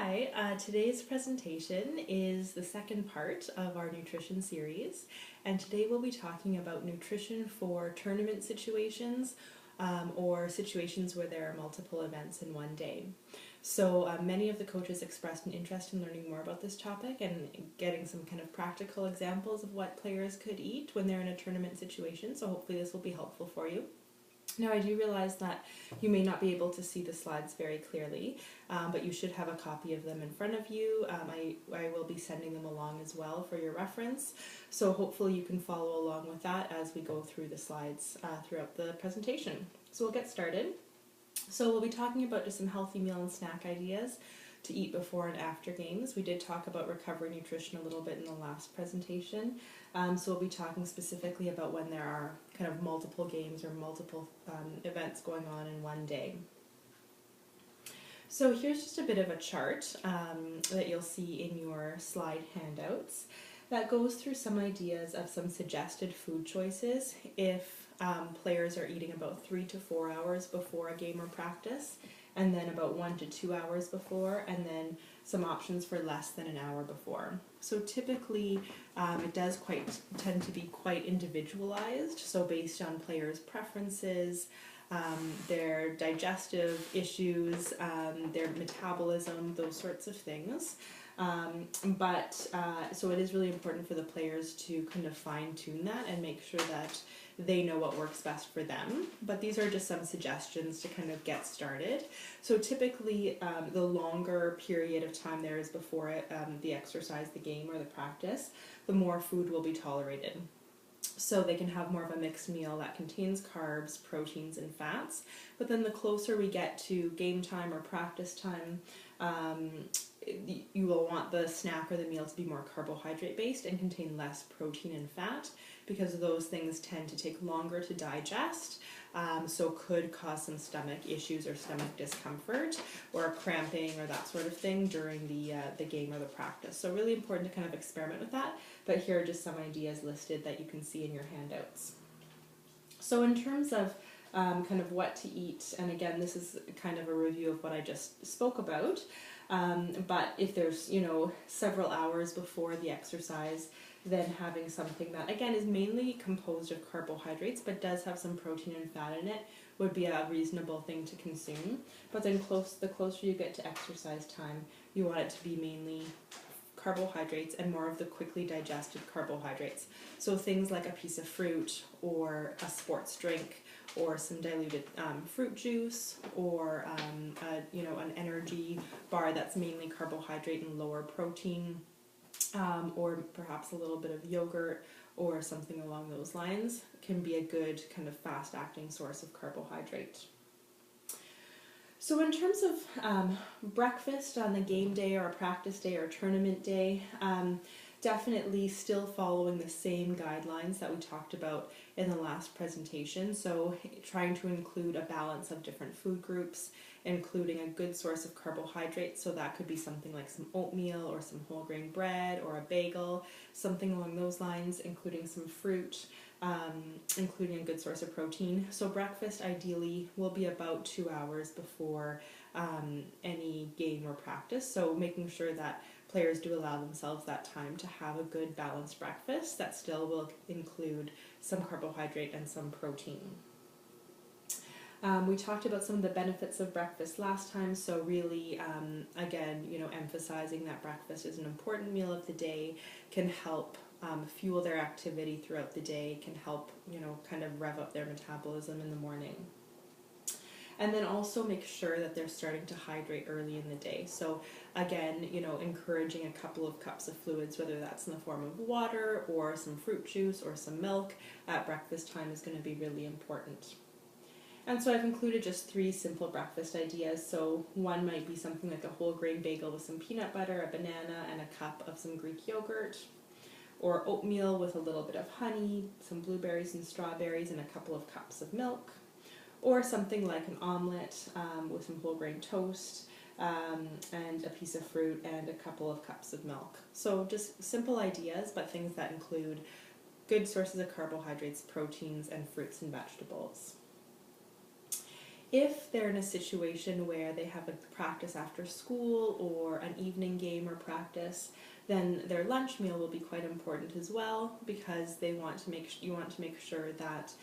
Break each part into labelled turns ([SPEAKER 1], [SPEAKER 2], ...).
[SPEAKER 1] Hi, today's presentation is the second part of our nutrition series, and today we'll be talking about nutrition for tournament situations or situations where there are multiple events in one day. So many of the coaches expressed an interest in learning more about this topic and getting some kind of practical examples of what players could eat when they're in a tournament situation, so hopefully this will be helpful for you. Now, I do realize that you may not be able to see the slides very clearly, but you should have a copy of them in front of you. I will be sending them along as well for your reference, so hopefully you can follow along with that as we go through the slides throughout the presentation. So we'll get started. So we'll be talking about just some healthy meal and snack ideas to eat before and after games. We did talk about recovery nutrition a little bit in the last presentation, so we'll be talking specifically about when there are kind of multiple games or multiple events going on in one day. So here's just a bit of a chart that you'll see in your slide handouts that goes through some ideas of some suggested food choices if players are eating about 3 to 4 hours before a game or practice, and then about 1 to 2 hours before, and then some options for less than an hour before. So typically it does tend to be quite individualized, so based on players' preferences, their digestive issues, their metabolism, those sorts of things. So it is really important for the players to kind of fine-tune that and make sure that they know what works best for them. But these are just some suggestions to kind of get started. So typically the longer period of time there is before the exercise, the game, or the practice, the more food will be tolerated. So they can have more of a mixed meal that contains carbs, proteins, and fats. But then the closer we get to game time or practice time, you will want the snack or the meal to be more carbohydrate based and contain less protein and fat, because those things tend to take longer to digest, so could cause some stomach issues or stomach discomfort or cramping or that sort of thing during the game or the practice. So really important to kind of experiment with that, but here are just some ideas listed that you can see in your handouts. So in terms of kind of what to eat, and again this is kind of a review of what I just spoke about, but if there's several hours before the exercise, then having something that again is mainly composed of carbohydrates but does have some protein and fat in it would be a reasonable thing to consume. But then the closer you get to exercise time, you want it to be mainly carbohydrates and more of the quickly digested carbohydrates. So things like a piece of fruit or a sports drink or some diluted fruit juice or an energy bar that's mainly carbohydrate and lower protein, or perhaps a little bit of yogurt or something along those lines can be a good kind of fast acting source of carbohydrate. So in terms of breakfast on the game day or a practice day or tournament day, definitely still following the same guidelines that we talked about in the last presentation. So trying to include a balance of different food groups, including a good source of carbohydrates. So that could be something like some oatmeal or some whole grain bread or a bagel, something along those lines, including some fruit, including a good source of protein. So breakfast ideally will be about 2 hours before any game or practice. So making sure that players do allow themselves that time to have a good balanced breakfast that still will include some carbohydrate and some protein. We talked about some of the benefits of breakfast last time, so really, again, emphasizing that breakfast is an important meal of the day, can help fuel their activity throughout the day, can help, kind of rev up their metabolism in the morning. And then also make sure that they're starting to hydrate early in the day. So again, encouraging a couple of cups of fluids, whether that's in the form of water or some fruit juice or some milk at breakfast time is going to be really important. And so I've included just 3 simple breakfast ideas. So one might be something like a whole grain bagel with some peanut butter, a banana, and a cup of some Greek yogurt, or oatmeal with a little bit of honey, some blueberries and strawberries, and a couple of cups of milk. Or something like an omelet with some whole grain toast and a piece of fruit and a couple of cups of milk. So just simple ideas, but things that include good sources of carbohydrates, proteins, and fruits and vegetables. If they're in a situation where they have a practice after school or an evening game or practice, then their lunch meal will be quite important as well, because you want to make sure that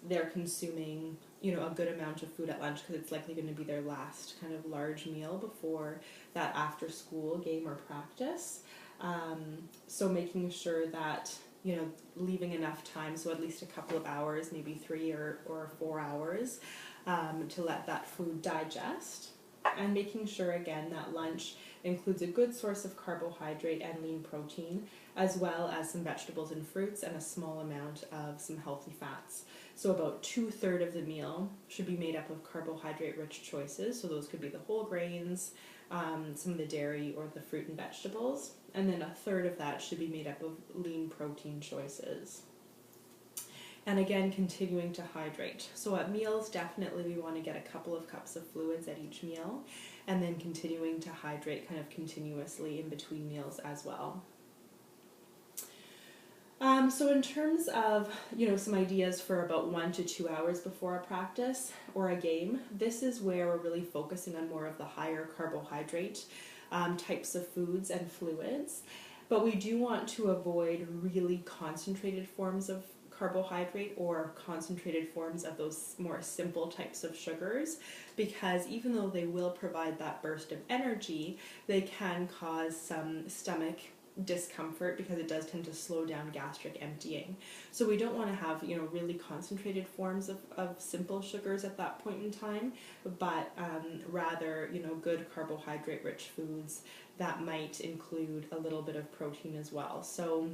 [SPEAKER 1] they're consuming a good amount of food at lunch, because it's likely going to be their last kind of large meal before that after school game or practice. So making sure that leaving enough time, so at least a couple of hours, maybe 3 or 4 hours, to let that food digest, and making sure again that lunch includes a good source of carbohydrate and lean protein, as well as some vegetables and fruits and a small amount of some healthy fats. So about 2/3 of the meal should be made up of carbohydrate-rich choices, so those could be the whole grains, some of the dairy or the fruit and vegetables, and then 1/3 of that should be made up of lean protein choices. And again, continuing to hydrate. So at meals, definitely we want to get a couple of cups of fluids at each meal, and then continuing to hydrate kind of continuously in between meals as well. So in terms of, some ideas for about 1 to 2 hours before a practice or a game, this is where we're really focusing on more of the higher carbohydrate types of foods and fluids. But we do want to avoid really concentrated forms of carbohydrate or concentrated forms of those more simple types of sugars, because even though they will provide that burst of energy, they can cause some stomach discomfort, because it does tend to slow down gastric emptying. So we don't want to have really concentrated forms of simple sugars at that point in time, but rather good carbohydrate rich foods that might include a little bit of protein as well. So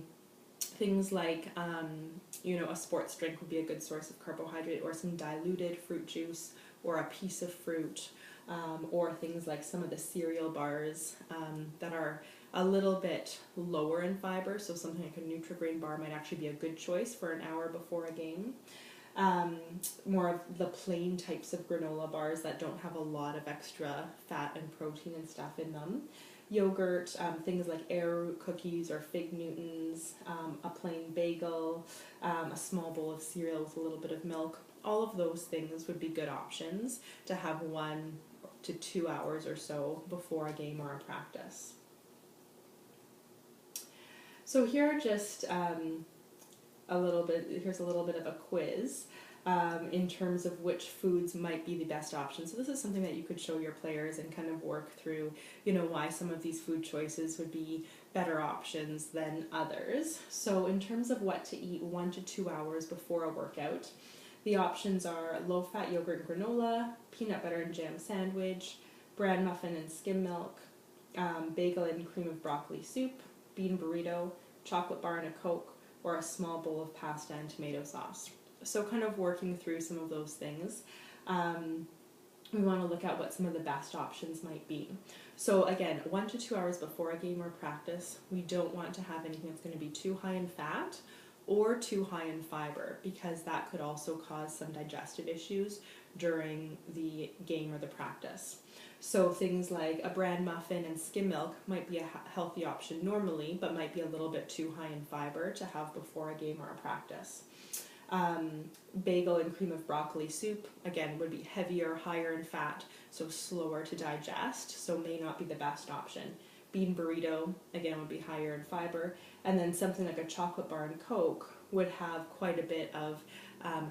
[SPEAKER 1] things like a sports drink would be a good source of carbohydrate, or some diluted fruit juice or a piece of fruit, or things like some of the cereal bars that are a little bit lower in fiber, so something like a Nutri-Grain bar might actually be a good choice for an hour before a game. More of the plain types of granola bars that don't have a lot of extra fat and protein and stuff in them. Yogurt, things like arrowroot cookies or fig Newtons, a plain bagel, a small bowl of cereal with a little bit of milk. All of those things would be good options to have 1 to 2 hours or so before a game or a practice. So here are just here's a little bit of a quiz in terms of which foods might be the best option. So this is something that you could show your players and kind of work through, why some of these food choices would be better options than others. So in terms of what to eat 1 to 2 hours before a workout, the options are low-fat yogurt and granola, peanut butter and jam sandwich, bran muffin and skim milk, bagel and cream of broccoli soup, bean burrito, chocolate bar and a Coke, or a small bowl of pasta and tomato sauce. So kind of working through some of those things, we want to look at what some of the best options might be. So again, 1 to 2 hours before a game or practice, we don't want to have anything that's going to be too high in fat or too high in fiber, because that could also cause some digestive issues during the game or the practice. So things like a bran muffin and skim milk might be a healthy option normally, but might be a little bit too high in fiber to have before a game or a practice. Bagel and cream of broccoli soup, again, would be heavier, higher in fat, so slower to digest, so may not be the best option. Bean burrito, again, would be higher in fiber. And then something like a chocolate bar and Coke would have quite a bit of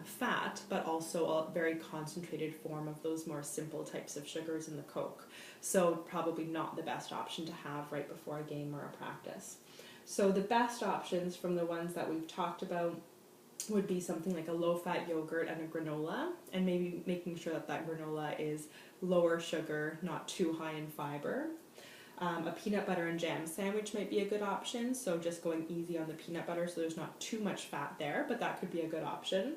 [SPEAKER 1] fat, but also a very concentrated form of those more simple types of sugars in the Coke. So probably not the best option to have right before a game or a practice. So the best options from the ones that we've talked about would be something like a low-fat yogurt and a granola, and maybe making sure that that granola is lower sugar, not too high in fiber. A peanut butter and jam sandwich might be a good option, so just going easy on the peanut butter so there's not too much fat there, but that could be a good option.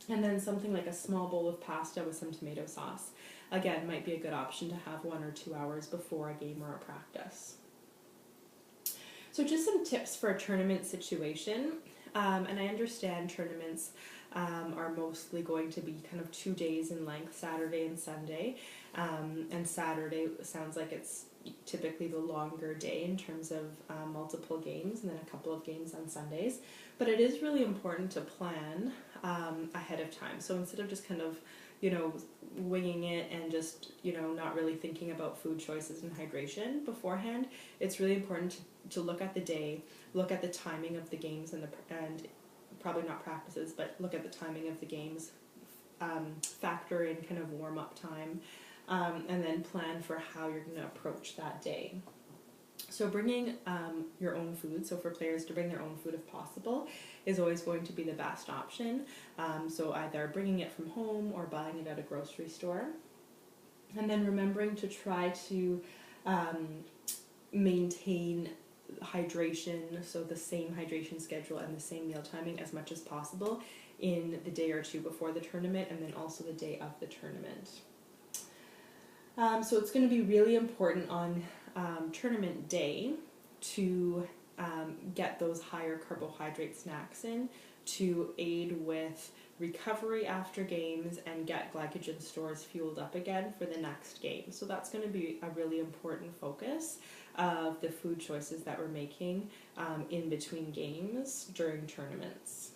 [SPEAKER 1] And then something like a small bowl of pasta with some tomato sauce, again, might be a good option to have 1 or 2 hours before a game or a practice. So just some tips for a tournament situation, and I understand tournaments are mostly going to be kind of 2 days in length, Saturday and Sunday, and Saturday sounds like it's typically the longer day in terms of multiple games, and then a couple of games on Sundays. But it is really important to plan ahead of time. So instead of just kind of winging it and just, not really thinking about food choices and hydration beforehand. It's really important to look at the day, look at the timing of the games and probably not practices, but look at the timing of the games, factor in kind of warm-up time, and then plan for how you're going to approach that day. So bringing your own food, so for players to bring their own food if possible, is always going to be the best option. So either bringing it from home or buying it at a grocery store. And then remembering to try to maintain hydration, so the same hydration schedule and the same meal timing as much as possible in the day or two before the tournament, and then also the day of the tournament. So it's going to be really important on tournament day to get those higher carbohydrate snacks in to aid with recovery after games and get glycogen stores fueled up again for the next game. So that's going to be a really important focus of the food choices that we're making in between games during tournaments.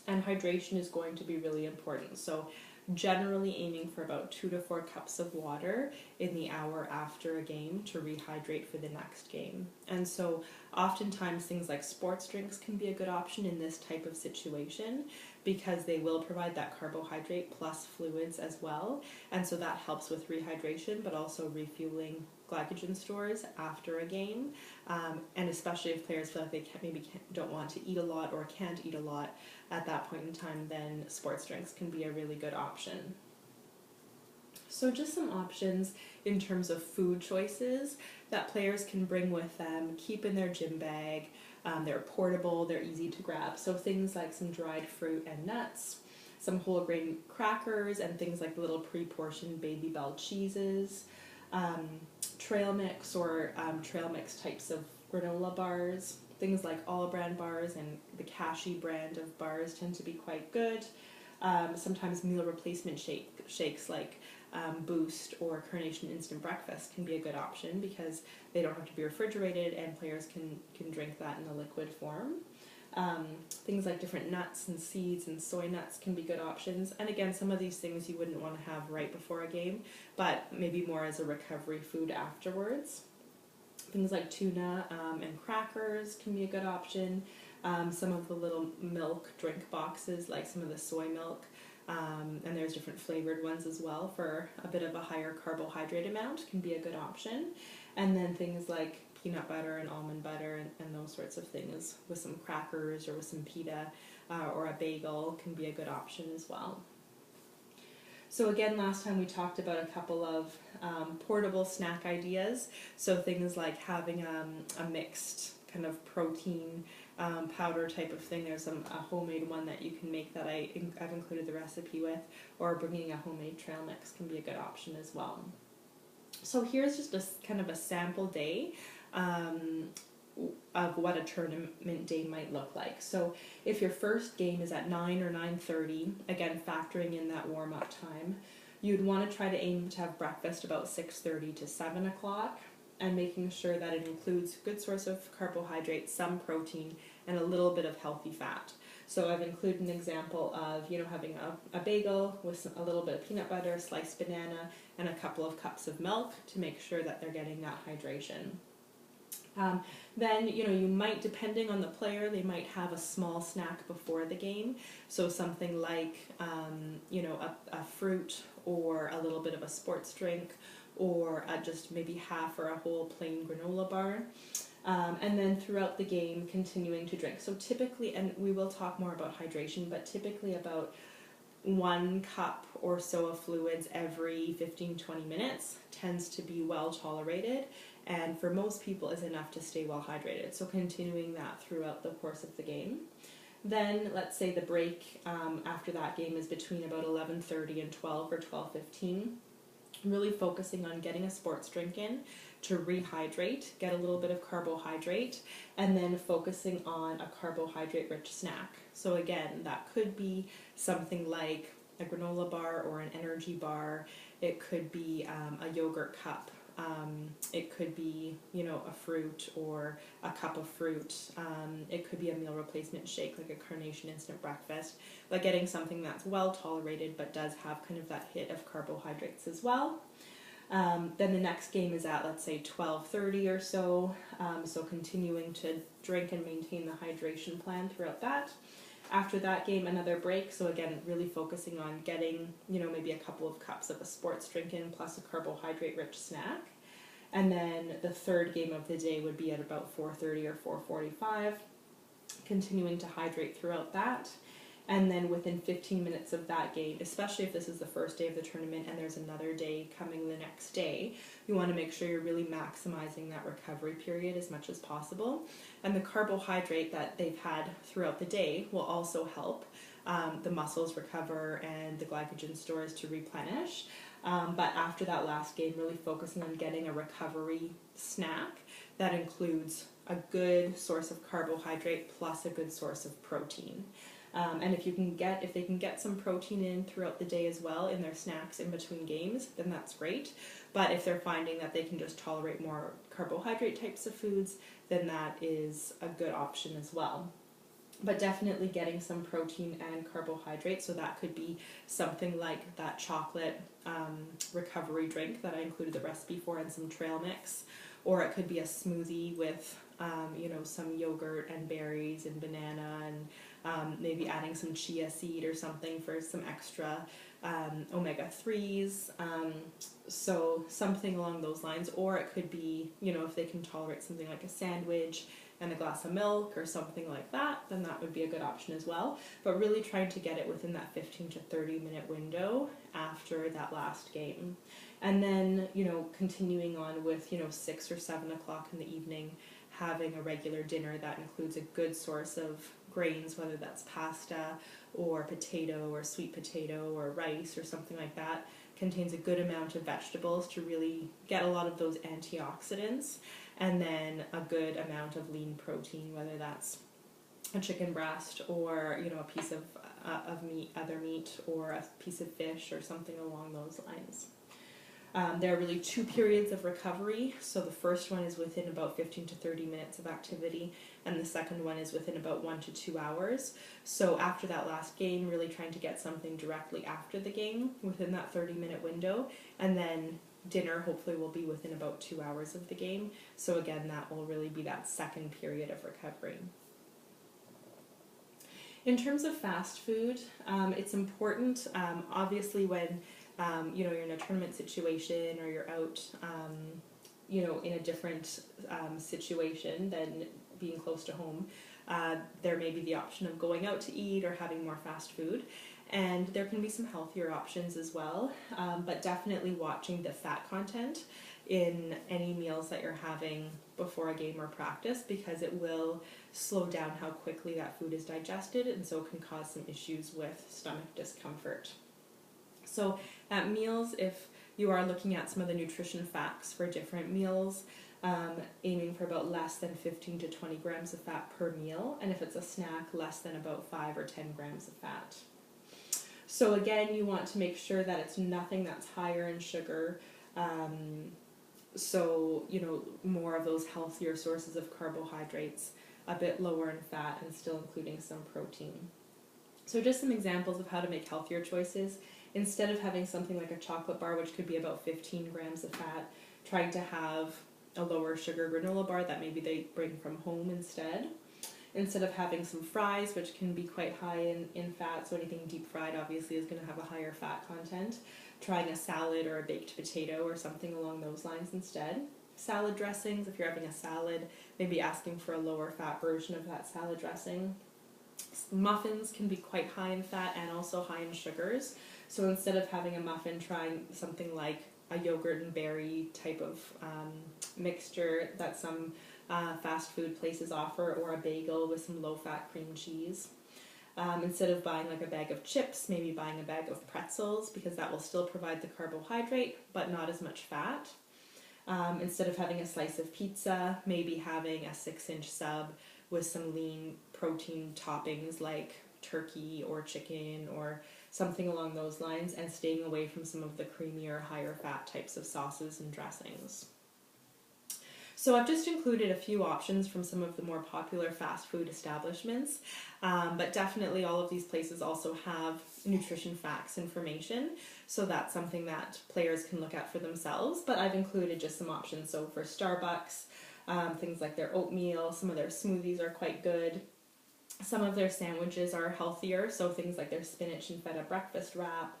[SPEAKER 1] And hydration is going to be really important. So generally aiming for about 2 to 4 cups of water in the hour after a game to rehydrate for the next game. And so oftentimes things like sports drinks can be a good option in this type of situation because they will provide that carbohydrate plus fluids as well. And so that helps with rehydration, but also refueling glycogen stores after a game. And especially if players feel like they don't want to eat a lot or can't eat a lot at that point in time, then sports drinks can be a really good option. So just some options in terms of food choices that players can bring with them, keep in their gym bag. They're portable, they're easy to grab. So things like some dried fruit and nuts, some whole grain crackers, and things like little pre-portioned Baby Bell cheeses, trail mix or trail mix types of granola bars. Things like all brand bars and the Kashi brand of bars tend to be quite good. Sometimes meal replacement shakes like Boost or Carnation Instant Breakfast can be a good option because they don't have to be refrigerated and players can drink that in a liquid form. Things like different nuts and seeds and soy nuts can be good options. And again, some of these things you wouldn't want to have right before a game, but maybe more as a recovery food afterwards. Things like tuna and crackers can be a good option. Some of the little milk drink boxes, like some of the soy milk, and there's different flavored ones as well for a bit of a higher carbohydrate amount, can be a good option. And then things like peanut butter and almond butter and those sorts of things with some crackers or with some pita or a bagel can be a good option as well. So again, last time we talked about a couple of portable snack ideas. So things like having a mixed kind of protein powder type of thing. There's a homemade one that you can make that I've included the recipe with, or bringing a homemade trail mix can be a good option as well. So here's just a kind of a sample day of what a tournament day might look like. So if your first game is at 9 or 9:30, again factoring in that warm-up time, you'd want to try to aim to have breakfast about 6:30 to 7 o'clock, and making sure that it includes a good source of carbohydrate, some protein, and a little bit of healthy fat. So I've included an example of, having a bagel with a little bit of peanut butter, sliced banana, and a couple of cups of milk to make sure that they're getting that hydration. Then, you might, depending on the player, they might have a small snack before the game. So something like, a fruit or a little bit of a sports drink, or just maybe half or a whole plain granola bar. And then throughout the game, continuing to drink. So typically, and we will talk more about hydration, but typically about 1 cup or so of fluids every 15-20 minutes tends to be well tolerated, and for most people is enough to stay well hydrated. So continuing that throughout the course of the game. Then let's say the break after that game is between about 11:30 and 12 or 12:15. Really focusing on getting a sports drink in to rehydrate, get a little bit of carbohydrate, and then focusing on a carbohydrate-rich snack. So again, that could be something like a granola bar or an energy bar. It could be a yogurt cup It could be, you know, a fruit or a cup of fruit. It could be a meal replacement shake, like a Carnation instant breakfast, but getting something that's well tolerated but does have kind of that hit of carbohydrates as well. Then the next game is at, let's say, 12:30 or so. So continuing to drink and maintain the hydration plan throughout that. After that game, another break. So again, really focusing on getting, you know, maybe a couple of cups of a sports drink in plus a carbohydrate-rich snack. And then the third game of the day would be at about 4:30 or 4:45, continuing to hydrate throughout that. And then within 15 minutes of that game, especially if this is the first day of the tournament and there's another day coming the next day, you want to make sure you're really maximizing that recovery period as much as possible. And the carbohydrate that they've had throughout the day will also help the muscles recover and the glycogen stores to replenish. But after that last game, really focusing on getting a recovery snack that includes a good source of carbohydrate plus a good source of protein. And if they can get some protein in throughout the day as well in their snacks in between games, then that's great. But if they're finding that they can just tolerate more carbohydrate types of foods, then that is a good option as well. But definitely getting some protein and carbohydrate, so that could be something like that chocolate recovery drink that I included the recipe for and some trail mix, or it could be a smoothie with you know, some yogurt and berries and banana and maybe adding some chia seed or something for some extra omega-3s, so something along those lines. Or it could be, you know, if they can tolerate something like a sandwich and a glass of milk or something like that, then that would be a good option as well. But really trying to get it within that 15 to 30 minute window after that last game. And then, you know, continuing on with, you know, 6 or 7 o'clock in the evening, having a regular dinner that includes a good source of grains, whether that's pasta or potato or sweet potato or rice or something like that. Contains a good amount of vegetables to really get a lot of those antioxidants, and then a good amount of lean protein, whether that's a chicken breast or, you know, a piece of meat, other meat, or a piece of fish or something along those lines. There are really 2 periods of recovery. So the first one is within about 15 to 30 minutes of activity, and the second one is within about 1 to 2 hours. So after that last game, really trying to get something directly after the game within that 30-minute window, and then dinner hopefully will be within about 2 hours of the game. So again, that will really be that second period of recovery. In terms of fast food, it's important, obviously, when you know, you're in a tournament situation or you're out, you know, in a different situation than being close to home, there may be the option of going out to eat or having more fast food. And there can be some healthier options as well, but definitely watching the fat content in any meals that you're having before a game or practice, because it will slow down how quickly that food is digested, and so can cause some issues with stomach discomfort. So at meals, if you are looking at some of the nutrition facts for different meals, aiming for about less than 15 to 20 grams of fat per meal, and if it's a snack, less than about 5 or 10 grams of fat. So again, you want to make sure that it's nothing that's higher in sugar, so, you know, more of those healthier sources of carbohydrates, a bit lower in fat, and still including some protein. So just some examples of how to make healthier choices. Instead of having something like a chocolate bar, which could be about 15 grams of fat, trying to have a lower sugar granola bar that maybe they bring from home instead. Instead of having some fries, which can be quite high in fat, so anything deep fried obviously is going to have a higher fat content, trying a salad or a baked potato or something along those lines instead. Salad dressings, if you're having a salad, maybe asking for a lower fat version of that salad dressing. Muffins can be quite high in fat and also high in sugars, so instead of having a muffin, trying something like a yogurt and berry type of mixture that some fast food places offer, or a bagel with some low-fat cream cheese. Instead of buying like a bag of chips, maybe buying a bag of pretzels, because that will still provide the carbohydrate but not as much fat. Instead of having a slice of pizza, maybe having a 6-inch sub with some lean protein toppings like turkey or chicken or something along those lines, and staying away from some of the creamier, higher fat types of sauces and dressings. So I've just included a few options from some of the more popular fast food establishments, but definitely all of these places also have nutrition facts information, so that's something that players can look at for themselves, but I've included just some options. So for Starbucks, things like their oatmeal, some of their smoothies are quite good. Some of their sandwiches are healthier, so things like their spinach and feta breakfast wrap,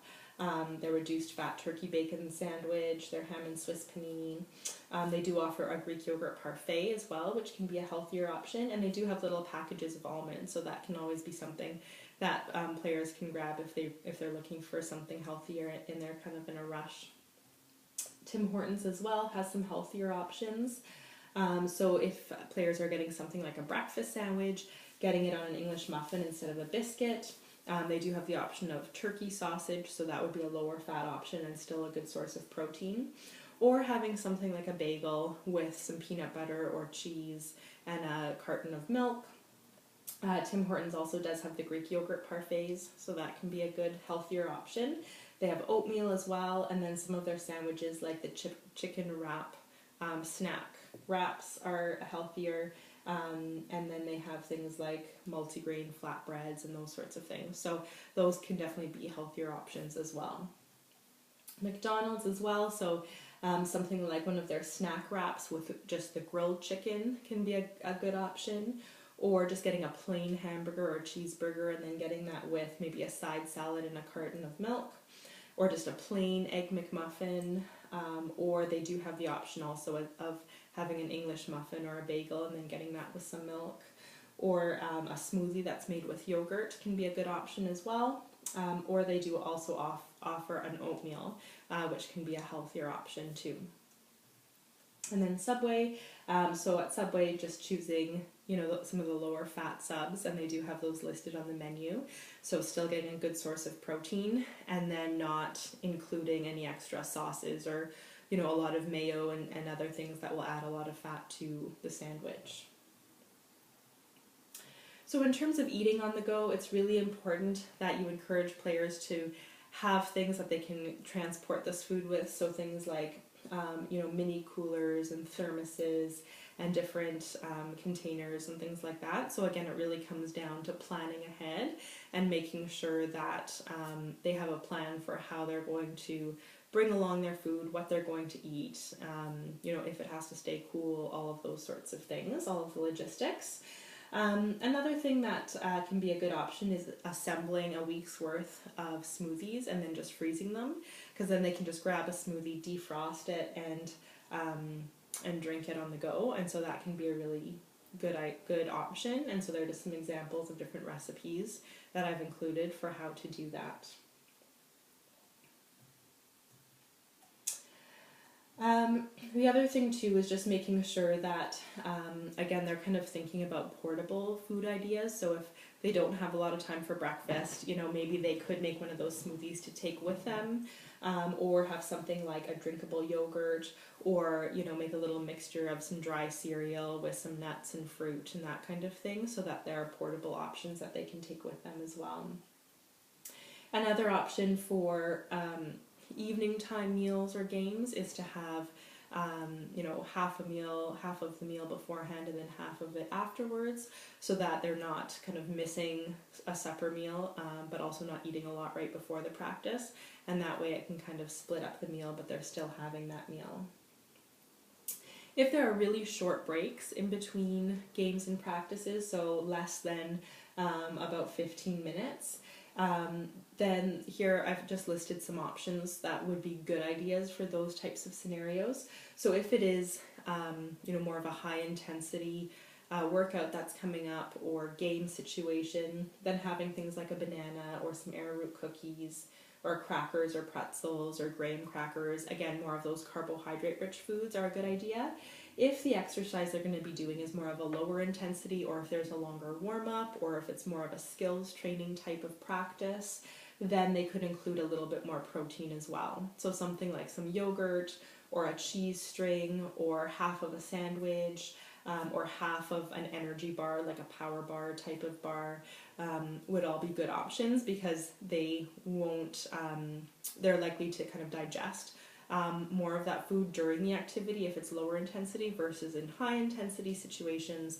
[SPEAKER 1] their reduced fat turkey bacon sandwich, their ham and Swiss panini. They do offer a Greek yogurt parfait as well, which can be a healthier option, and they do have little packages of almonds, so that can always be something that players can grab if they're looking for something healthier and they're kind of in a rush. Tim Hortons as well has some healthier options. So if players are getting something like a breakfast sandwich, getting it on an English muffin instead of a biscuit, they do have the option of turkey sausage, so that would be a lower fat option and still a good source of protein. Or having something like a bagel with some peanut butter or cheese and a carton of milk. Tim Hortons also does have the Greek yogurt parfaits, so that can be a good, healthier option. They have oatmeal as well, and then some of their sandwiches like the chicken wrap snack wraps are healthier. And then they have things like multigrain flatbreads and those sorts of things. So those can definitely be healthier options as well. McDonald's as well, so something like one of their snack wraps with just the grilled chicken can be a good option, or just getting a plain hamburger or cheeseburger and then getting that with maybe a side salad and a carton of milk, or just a plain egg McMuffin, or they do have the option also of having an English muffin or a bagel and then getting that with some milk, or a smoothie that's made with yogurt can be a good option as well, or they do also offer an oatmeal, which can be a healthier option too. And then Subway, so at Subway just choosing, some of the lower fat subs, and they do have those listed on the menu, so still getting a good source of protein, and then not including any extra sauces or a lot of mayo and other things that will add a lot of fat to the sandwich. So in terms of eating on the go, it's really important that you encourage players to have things that they can transport this food with, so things like mini coolers and thermoses and different containers and things like that. So again, it really comes down to planning ahead and making sure that they have a plan for how they're going to bring along their food, what they're going to eat, if it has to stay cool, all of those sorts of things, all of the logistics. Another thing that can be a good option is assembling a week's worth of smoothies and then just freezing them, because then they can just grab a smoothie, defrost it, and drink it on the go, and so that can be a really good option. And so there are just some examples of different recipes that I've included for how to do that. The other thing too is just making sure that, again, they're kind of thinking about portable food ideas. So if they don't have a lot of time for breakfast, maybe they could make one of those smoothies to take with them, or have something like a drinkable yogurt, or, make a little mixture of some dry cereal with some nuts and fruit and that kind of thing, so that there are portable options that they can take with them as well. Another option for evening time meals or games is to have half of the meal beforehand and then half of it afterwards, so that they're not kind of missing a supper meal, but also not eating a lot right before the practice, and that way it can kind of split up the meal, but they're still having that meal. If there are really short breaks in between games and practices, so less than about 15 minutes, then here I've just listed some options that would be good ideas for those types of scenarios. So if it is, more of a high intensity workout that's coming up or game situation, then having things like a banana or some arrowroot cookies or crackers or pretzels or graham crackers, again, more of those carbohydrate-rich foods are a good idea. If the exercise they're going to be doing is more of a lower intensity, or if there's a longer warm-up, or if it's more of a skills training type of practice, then they could include a little bit more protein as well. So something like some yogurt or a cheese string or half of a sandwich, or half of an energy bar, like a power bar type of bar, would all be good options because they won't, they're likely to kind of digest more of that food during the activity if it's lower intensity versus in high intensity situations.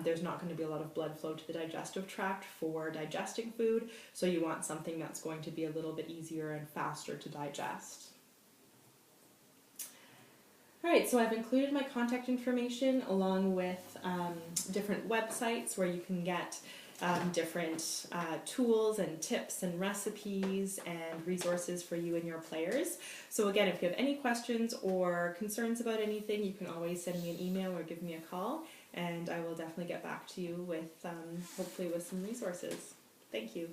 [SPEAKER 1] There's not going to be a lot of blood flow to the digestive tract for digesting food, so you want something that's going to be a little bit easier and faster to digest. Alright, so I've included my contact information along with different websites where you can get different tools and tips and recipes and resources for you and your players. So again, if you have any questions or concerns about anything, you can always send me an email or give me a call, and I will definitely get back to you with hopefully with some resources. Thank you.